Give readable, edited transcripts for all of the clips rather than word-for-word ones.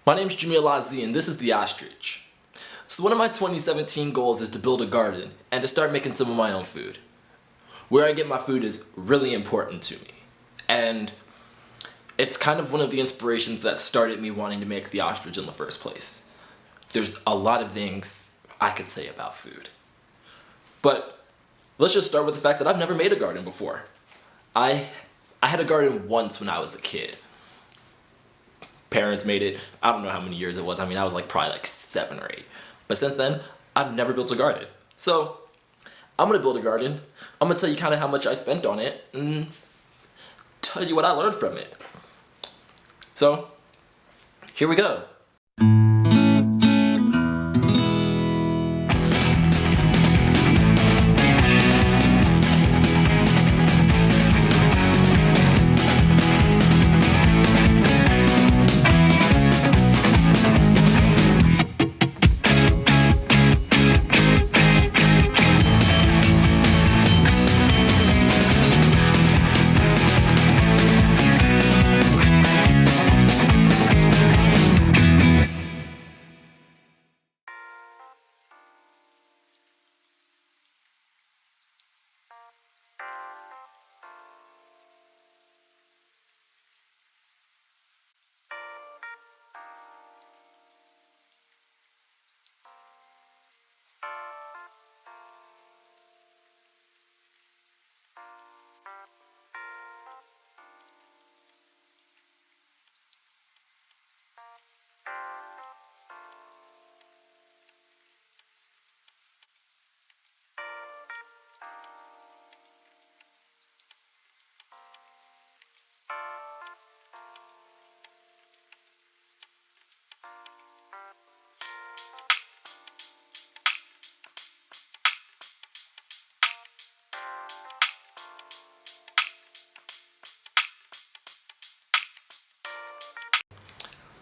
My name's Jamil Azi and this is the Osstrich. So one of my 2017 goals is to build a garden and to start making some of my own food. Where I get my food is really important to me. And it's kind of one of the inspirations that started me wanting to make the Osstrich in the first place. There's a lot of things I could say about food. But let's just start with the fact that I've never made a garden before. I had a garden once when I was a kid. Parents made it, I don't know how many years it was. I mean, I was probably 7 or 8. But since then, I've never built a garden. So, I'm gonna build a garden. I'm gonna tell you kind of how much I spent on it and tell you what I learned from it. So, here we go.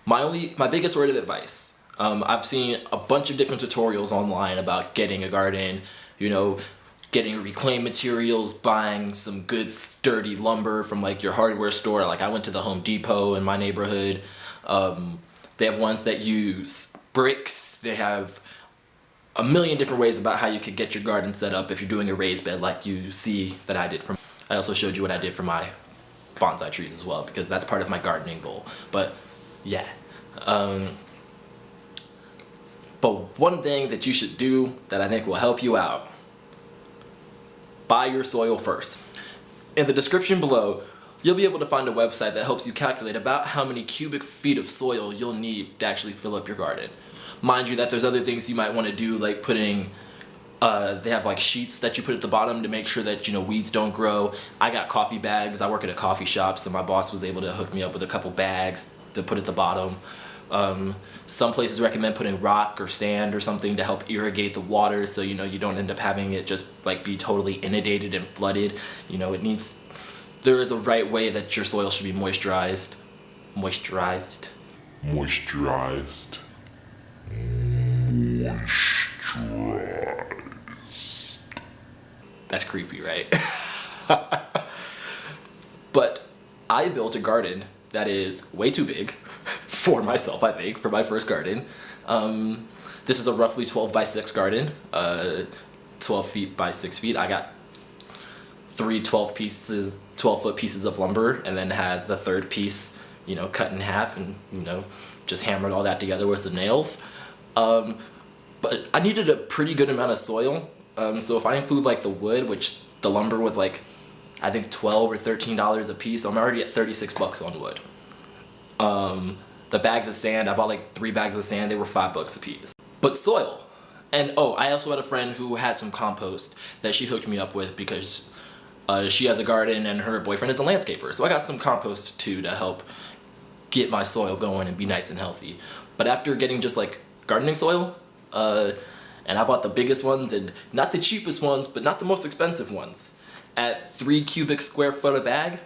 My biggest word of advice. I've seen a bunch of different tutorials online about getting a garden, getting reclaimed materials, buying some good sturdy lumber from your hardware store. I went to the Home Depot in my neighborhood. They have ones that use bricks. They have a million different ways about how you could get your garden set up if you're doing a raised bed like you see that I did. I also showed you what I did for my bonsai trees as well, because that's part of my gardening goal. But yeah. But one thing that you should do that I think will help you out: buy your soil first. In the description below, you'll be able to find a website that helps you calculate about how many cubic feet of soil you'll need to actually fill up your garden. Mind you that there's other things you might want to do, like putting they have sheets that you put at the bottom to make sure that weeds don't grow. I got coffee bags. I work at a coffee shop, so my boss was able to hook me up with a couple bags to put at the bottom. Some places recommend putting rock or sand or something to help irrigate the water, so you don't end up having it just be totally inundated and flooded. There is a right way that your soil should be moisturized. That's creepy, right? But I built a garden that is way too big for myself, I think, for my first garden. This is a roughly 12 by 6 garden, 12 feet by 6 feet. I got 3 12-foot pieces of lumber, and then had the third piece, cut in half, and just hammered all that together with some nails. But I needed a pretty good amount of soil, so if I include the wood, which the lumber was I think $12 or $13 a piece, so I'm already at 36 bucks on wood. The bags of sand, I bought 3 bags of sand, they were $5 a piece. But soil, and I also had a friend who had some compost that she hooked me up with because she has a garden and her boyfriend is a landscaper. So I got some compost too to help get my soil going and be nice and healthy. But after getting just gardening soil, and I bought the biggest ones and not the cheapest ones, but not the most expensive ones, at 3 cubic square foot a bag,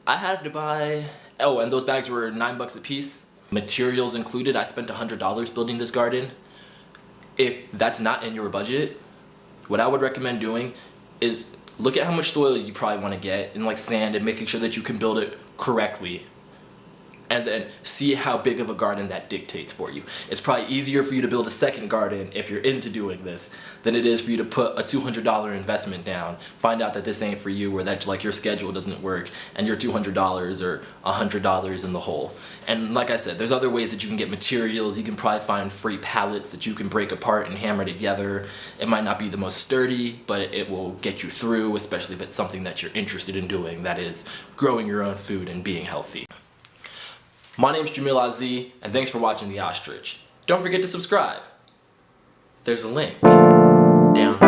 I had to buy, and those bags were $9 a piece. Materials included, I spent $100 building this garden. If that's not in your budget, what I would recommend doing is look at how much soil you probably want to get, and sand, and making sure that you can build it correctly. and then see how big of a garden that dictates for you. It's probably easier for you to build a second garden if you're into doing this than it is for you to put a $200 investment down, find out that this ain't for you, or that like your schedule doesn't work, and you're $200 or $100 in the hole. And like I said, there's other ways that you can get materials. You can probably find free pallets that you can break apart and hammer together. It might not be the most sturdy, but it will get you through, especially if it's something that you're interested in doing, that is growing your own food and being healthy. My name's Jamil Azi, and thanks for watching The Ostrich. Don't forget to subscribe. There's a link down